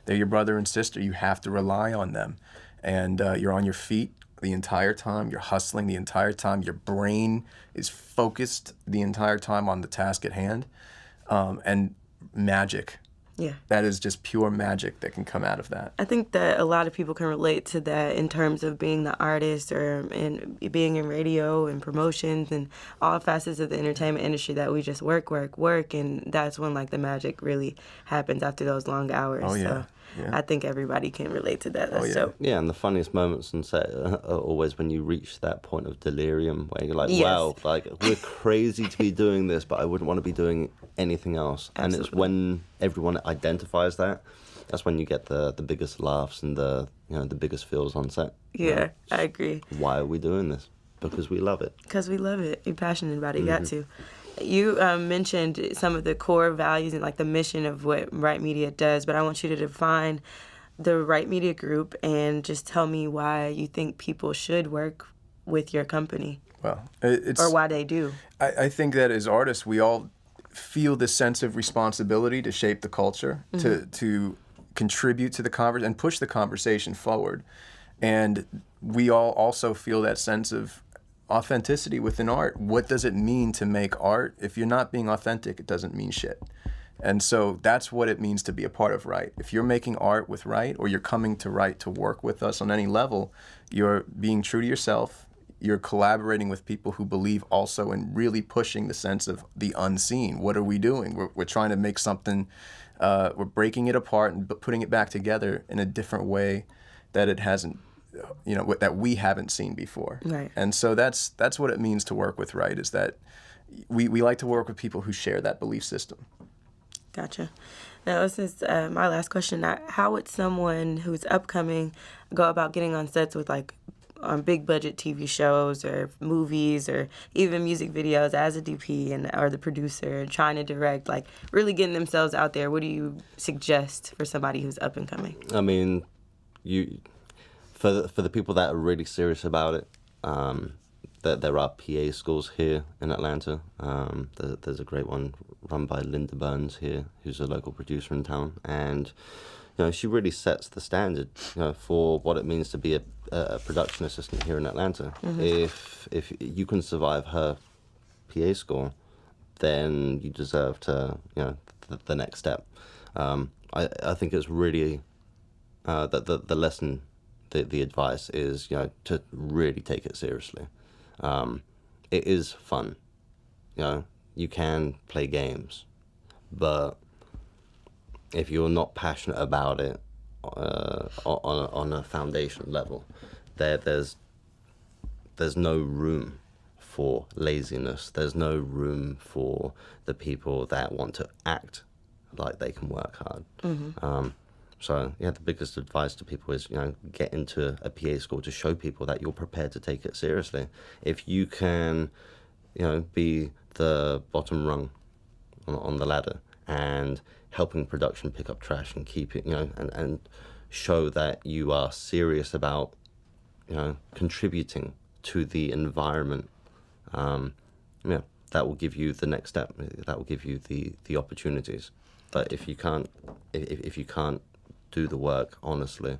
your brother and sister. You have to rely on them. And you're on your feet the entire time. You're hustling the entire time. Your brain is focused the entire time on the task at hand. And magic. Yeah. That is just pure magic that can come out of that. I think that a lot of people can relate to that in terms of being the artist or being in radio and promotions and all facets of the entertainment industry, that we just work. And that's when like the magic really happens after those long hours. Oh, yeah. So I think everybody can relate to that. That's dope. Yeah, and the funniest moments on set are always when you reach that point of delirium where you're like, Yes. wow, like we're crazy to be doing this, but I wouldn't want to be doing anything else. Absolutely. And it's when everyone identifies that, that's when you get the biggest laughs and the biggest feels on set. Yeah, I agree. Why are we doing this? Because we love it. Because we love it. You're passionate about it. You got to. You mentioned some of the core values and like the mission of what RITE Media does, but I want you to define the RITE Media Group and just tell me why you think people should work with your company. Well, or why they do. I think that as artists, we all feel this sense of responsibility to shape the culture, to contribute to the conversation and push the conversation forward. And we all also feel that sense of authenticity within art. What does it mean to make art? If you're not being authentic, it doesn't mean shit. And so that's what it means to be a part of RITE. If you're making art with RITE, or you're coming to RITE to work with us on any level, you're being true to yourself. You're collaborating with people who believe also in really pushing the sense of the unseen. What are we doing? We're trying to make something, we're breaking it apart and putting it back together in a different way that it hasn't, that we haven't seen before. Right. And so that's what it means to work with RITE, is that we like to work with people who share that belief system. Gotcha. Now, this is my last question. How would someone who's upcoming go about getting on sets with like on big budget TV shows or movies or even music videos as a DP or the producer and trying to direct, like really getting themselves out there? What do you suggest for somebody who's up and coming? I mean, for the people that are really serious about it, there are PA schools here in Atlanta. There's a great one run by Linda Burns here, who's a local producer in town, and she really sets the standard for what it means to be a production assistant here in Atlanta. If you can survive her PA school, then you deserve to the next step. I think it's really the lesson. The advice is to really take it seriously. It is fun. You can play games, but if you're not passionate about it on a foundation level, there's no room for laziness. There's no room for the people that want to act like they can work hard. So the biggest advice to people is, get into a PA school to show people that you're prepared to take it seriously. If you can, be the bottom rung on the ladder and helping production pick up trash and keep it, and show that you are serious about, contributing to the environment, that will give you the next step. That will give you the opportunities. But if you can't do the work honestly,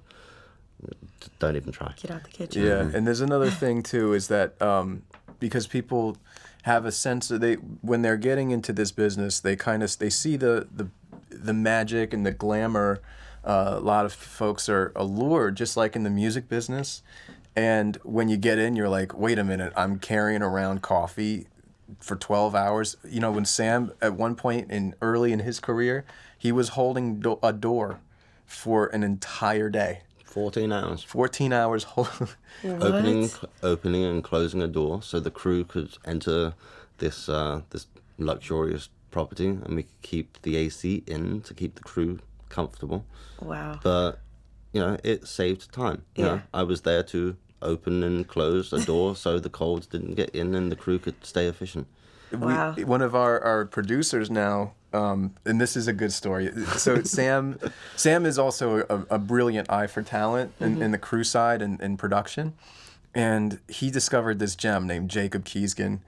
don't even try. Get out the kitchen. Yeah, and there's another thing too, is that because people have a sense of when they're getting into this business, they see the magic and the glamour. A lot of folks are allured, just like in the music business. And when you get in, you're like, wait a minute, I'm carrying around coffee for 12 hours. When Sam, at one point early in his career, he was holding a door for an entire day. 14 hours. 14 hours. Opening and closing a door so the crew could enter this luxurious property, and we could keep the AC in to keep the crew comfortable. Wow. But, it saved time. I was there to open and close a door so the cold didn't get in and the crew could stay efficient. Wow. One of our producers now, and this is a good story. So Sam is also a brilliant eye for talent in the crew side and in production. And he discovered this gem named Jacob Kiesgen,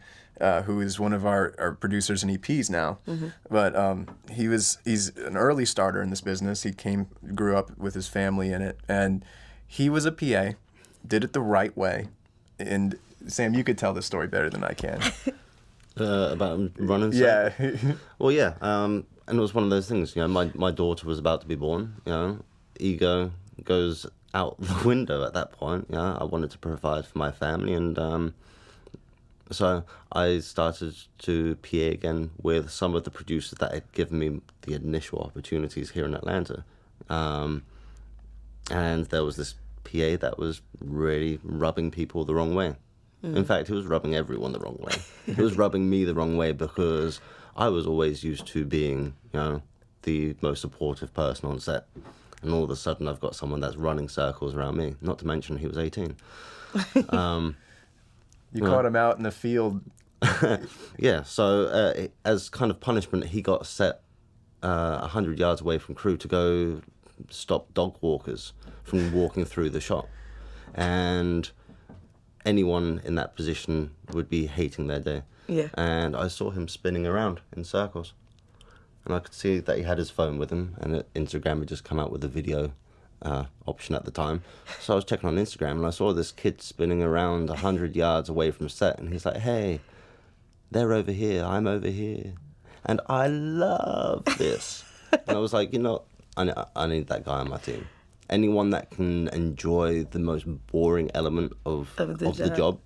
who is one of our producers and EPs now. But he's an early starter in this business. He grew up with his family in it. And he was a PA, did it the right way. And Sam, you could tell this story better than I can. About running? Yeah. Well, yeah. And it was one of those things, my daughter was about to be born, ego goes out the window at that point. I wanted to provide for my family, and so I started to PA again with some of the producers that had given me the initial opportunities here in Atlanta. And there was this PA that was really rubbing people the wrong way. In fact, he was rubbing everyone the wrong way. He was rubbing me the wrong way because I was always used to being, the most supportive person on set. And all of a sudden, I've got someone that's running circles around me. Not to mention, he was 18. You caught him out in the field. Yeah, so as kind of punishment, he got set 100 yards away from crew to go stop dog walkers from walking through the shop. And anyone in that position would be hating their day. Yeah. And I saw him spinning around in circles. And I could see that he had his phone with him, and Instagram had just come out with a video option at the time. So I was checking on Instagram, and I saw this kid spinning around 100 yards away from set, and he's like, hey, they're over here, I'm over here. And I love this. And I was like, I need that guy on my team. Anyone that can enjoy the most boring element of the job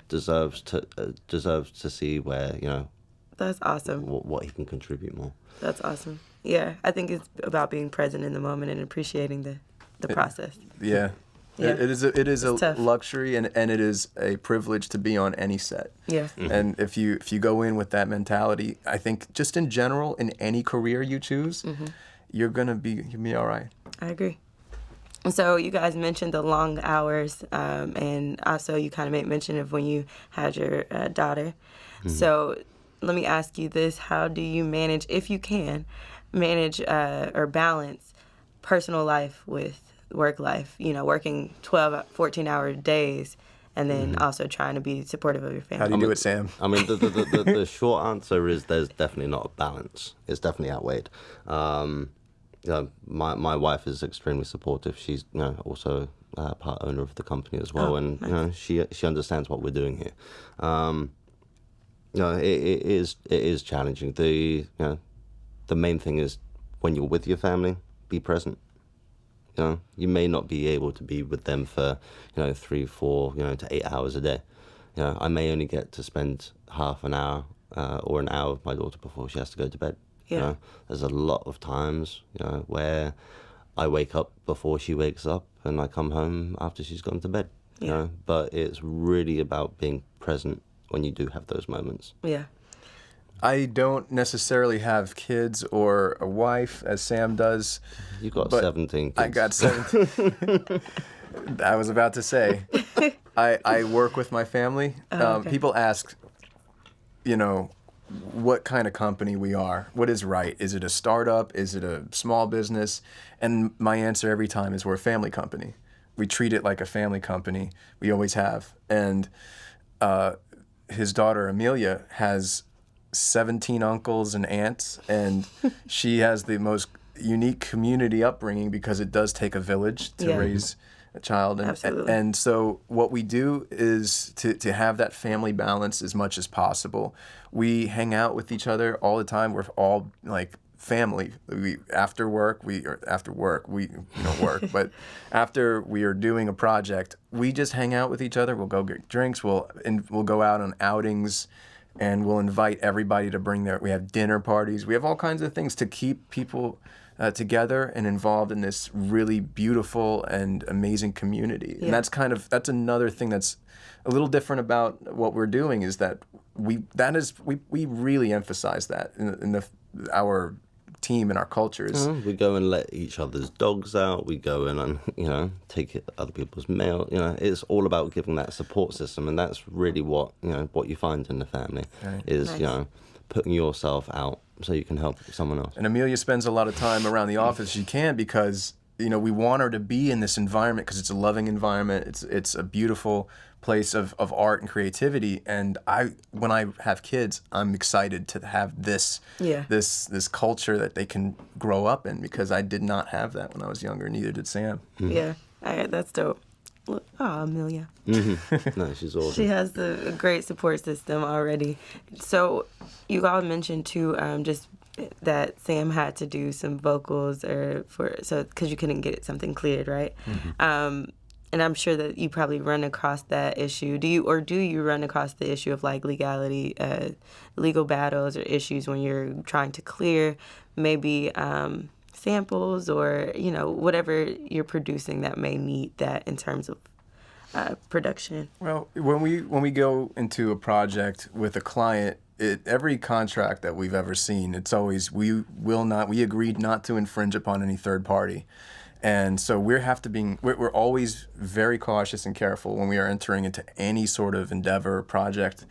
deserves to see where, That's awesome. What he can contribute more. That's awesome. Yeah, I think it's about being present in the moment and appreciating the process. Yeah. Yeah. It is a tough. luxury, and it is a privilege to be on any set. Yeah. Mm-hmm. And if you go in with that mentality, I think just in general, in any career you choose, you'll be all right. I agree. So you guys mentioned the long hours, and also you kind of made mention of when you had your daughter. So let me ask you this. How do you manage, if you can, or balance personal life with work life? Working 12, 14-hour days, and then also trying to be supportive of your family. How do you do it, Sam? I mean, the short answer is there's definitely not a balance. It's definitely outweighed. My wife is extremely supportive. She's also part owner of the company as well, and nice. She understands what we're doing here. It is challenging. The main thing is when you're with your family, be present. You may not be able to be with them for 3, 4 to 8 hours a day. I may only get to spend half an hour or an hour with my daughter before she has to go to bed. Yeah. There's a lot of times where I wake up before she wakes up and I come home after she's gone to bed. Yeah. But it's really about being present when you do have those moments. Yeah. I don't necessarily have kids or a wife, as Sam does. You got but 17 kids. I got 17. I was about to say, I work with my family. Okay. People ask, what kind of company we are. What is RITE? Is it a startup? Is it a small business? And my answer every time is we're a family company. We treat it like a family company. We always have. And his daughter, Amelia, has 17 uncles and aunts, and she has the most unique community upbringing because it does take a village to raise a child. And so what we do is to have that family balance as much as possible. We hang out with each other all the time. We're all like family. After work, we don't work, but after we are doing a project, we just hang out with each other. We'll go get drinks. We'll go out on outings. And we'll invite everybody to bring we have dinner parties. We have all kinds of things to keep people together and involved in this really beautiful and amazing community. Yeah. And that's another thing that's a little different about what we're doing is that we really emphasize that in our team and our cultures. We go and let each other's dogs out. We go and take other people's mail. It's all about giving that support system, and that's really what you find in the family is nice. Putting yourself out so you can help someone else. And Amelia spends a lot of time around the office. She can because we want her to be in this environment because it's a loving environment. It's a beautiful place of art and creativity. And when I have kids, I'm excited to have this culture that they can grow up in because I did not have that when I was younger. Neither did Sam. Mm-hmm. Yeah, all right, that's dope. Oh, Amelia. Mm-hmm. No, she's awesome. She has a great support system already. So you all mentioned too, just that Sam had to do some vocals because you couldn't get something cleared, right? Mm-hmm. And I'm sure that you probably run across that issue. Do you run across the issue of like legality, legal battles or issues when you're trying to clear maybe samples or, whatever you're producing that may need that in terms of production? Well, when we go into a project with a client, every contract that we've ever seen, it's always we agreed not to infringe upon any third party. And so we're always very cautious and careful when we are entering into any sort of endeavor or project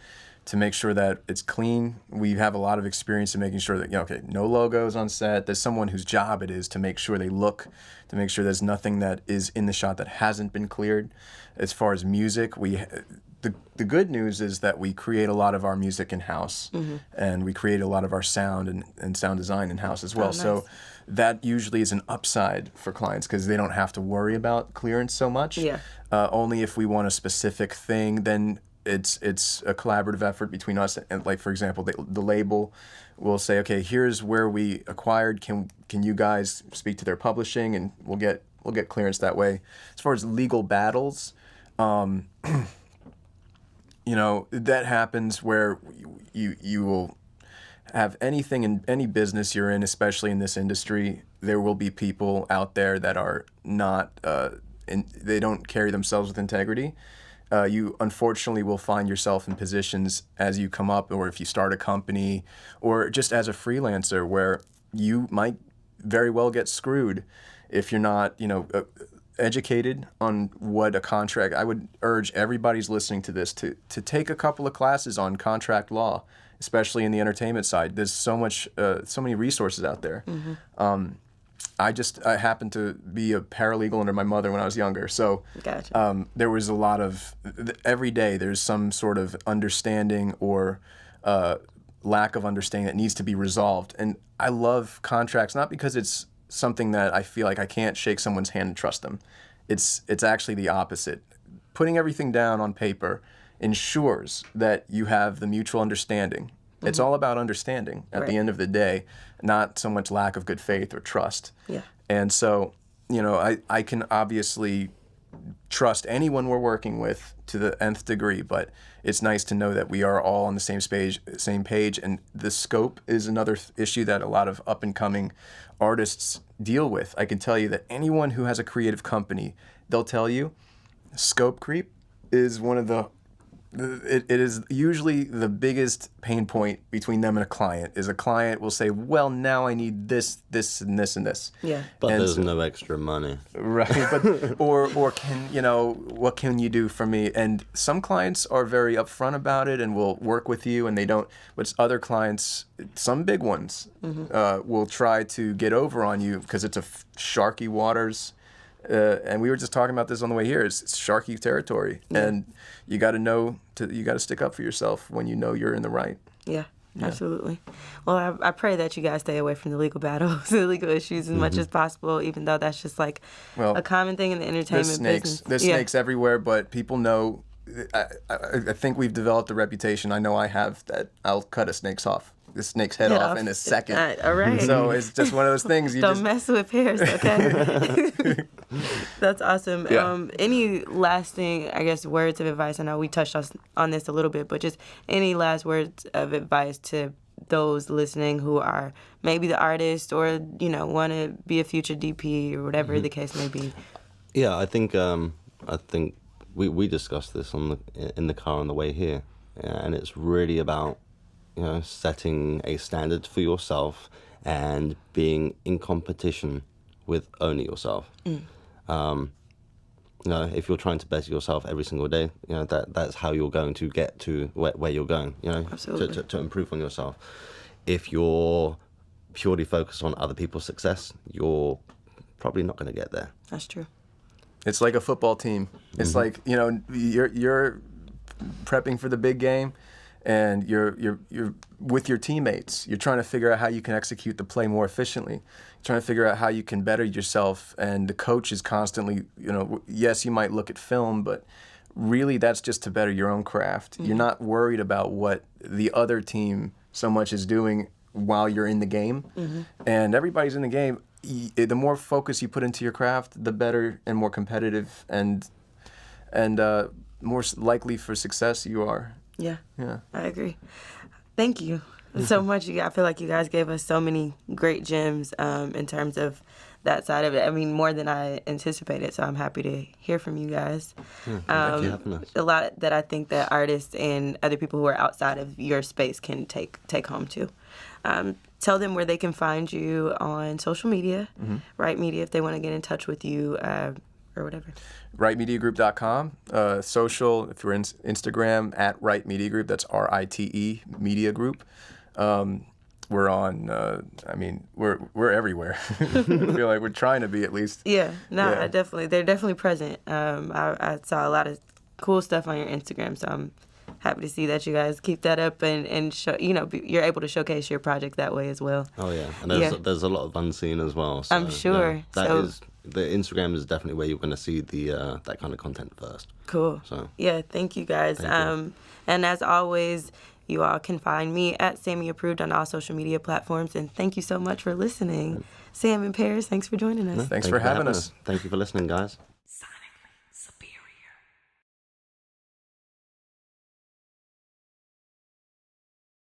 to make sure that it's clean. We have a lot of experience in making sure that, okay, no logos on set. There's someone whose job it is to make sure to make sure there's nothing that is in the shot that hasn't been cleared. As far as music, the good news is that we create a lot of our music in-house, and we create a lot of our sound and sound design in-house as well. Oh, nice. So that usually is an upside for clients because they don't have to worry about clearance so much. Yeah. Only if we want a specific thing, then it's a collaborative effort between us and, like, for example, the label will say, okay, here's where we acquired. Can you guys speak to their publishing, and we'll get clearance that way. As far as legal battles, that happens where you will have anything in any business you're in, especially in this industry. There will be people out there that are not, they don't carry themselves with integrity. You unfortunately will find yourself in positions as you come up, or if you start a company, or just as a freelancer, where you might very well get screwed if you're not, educated on what a contract. I would urge everybody's listening to this to take a couple of classes on contract law, especially in the entertainment side. There's so many resources out there. I happened to be a paralegal under my mother when I was younger, so Gotcha. there was a lot of, every day there's some sort of understanding or lack of understanding that needs to be resolved. And I love contracts, not because it's something that I feel like I can't shake someone's hand and trust them. It's actually the opposite. Putting everything down on paper ensures that you have the mutual understanding. It's all about understanding at the end of the day, not so much lack of good faith or trust. Yeah. And so, I can obviously trust anyone we're working with to the nth degree, but it's nice to know that we are all on the same page. And the scope is another issue that a lot of up-and-coming artists deal with. I can tell you that anyone who has a creative company, they'll tell you scope creep is one of it is usually the biggest pain point between them and a client. Is a client will say, well, now I need this, this, and this, and this. Yeah. But And there's so- no extra money. Right, but or can what can you do for me? And some clients are very upfront about it and will work with you, and they don't. But other clients, some big ones, will try to get over on you because it's sharky waters. And we were just talking about this on the way here. It's sharky territory, and you got to stick up for yourself when you know you're in the right. Yeah. Absolutely. Well, I pray that you guys stay away from the legal battles, the legal issues as much as possible, even though that's just like a common thing in the entertainment business. There's snakes everywhere, but people know. I think we've developed a reputation. I know I have, that I'll cut a snake's head off in a second. All right. So it's just one of those things. Don't mess with pears, okay? That's awesome. Yeah. Any lasting, I guess, words of advice? I know we touched on this a little bit, but just any last words of advice to those listening who are maybe the artist or, want to be a future DP or whatever the case may be? Yeah, I think we discussed this in the car on the way here, and it's really about setting a standard for yourself and being in competition with only yourself. If you're trying to better yourself every single day, that's how you're going to get to where you're going. Absolutely. To improve on yourself. If you're purely focused on other people's success, you're probably not going to get there. That's true. It's like a football team. It's like, you're prepping for the big game, and you're with your teammates. You're trying to figure out how you can execute the play more efficiently. You're trying to figure out how you can better yourself. And the coach is constantly, yes, you might look at film, but really that's just to better your own craft. You're not worried about what the other team so much is doing while you're in the game. And everybody's in the game. The more focus you put into your craft, the better and more competitive and more likely for success you are. Yeah. Yeah. I agree. Thank you. so much. I feel like you guys gave us so many great gems in terms of that side of it. I mean, more than I anticipated. So I'm happy to hear from you guys. Thank you for having us. A lot that I think that artists and other people who are outside of your space can take home too. Tell them where they can find you on social media, RITE Media, if they want to get in touch with you or whatever. RITEMediaGroup.com. Social, if you're in Instagram, at RITE Media Group. That's RITE Media Group. We're on, we're everywhere. I feel like we're trying to be at least. Yeah, no, Yeah. they're definitely present. I saw a lot of cool stuff on your Instagram, so I'm happy to see that you guys keep that up and show, you're able to showcase your project that way as well. Oh yeah, and there's a lot of unseen as well. So, I'm sure. Yeah, the Instagram is definitely where you're going to see the that kind of content first. Cool. So yeah, thank you guys. Thank you. And as always, you all can find me at Sammy Approved on all social media platforms. And thank you so much for listening. Sam and Paris, thanks for joining us. Thanks for having us. Thank you for listening, guys.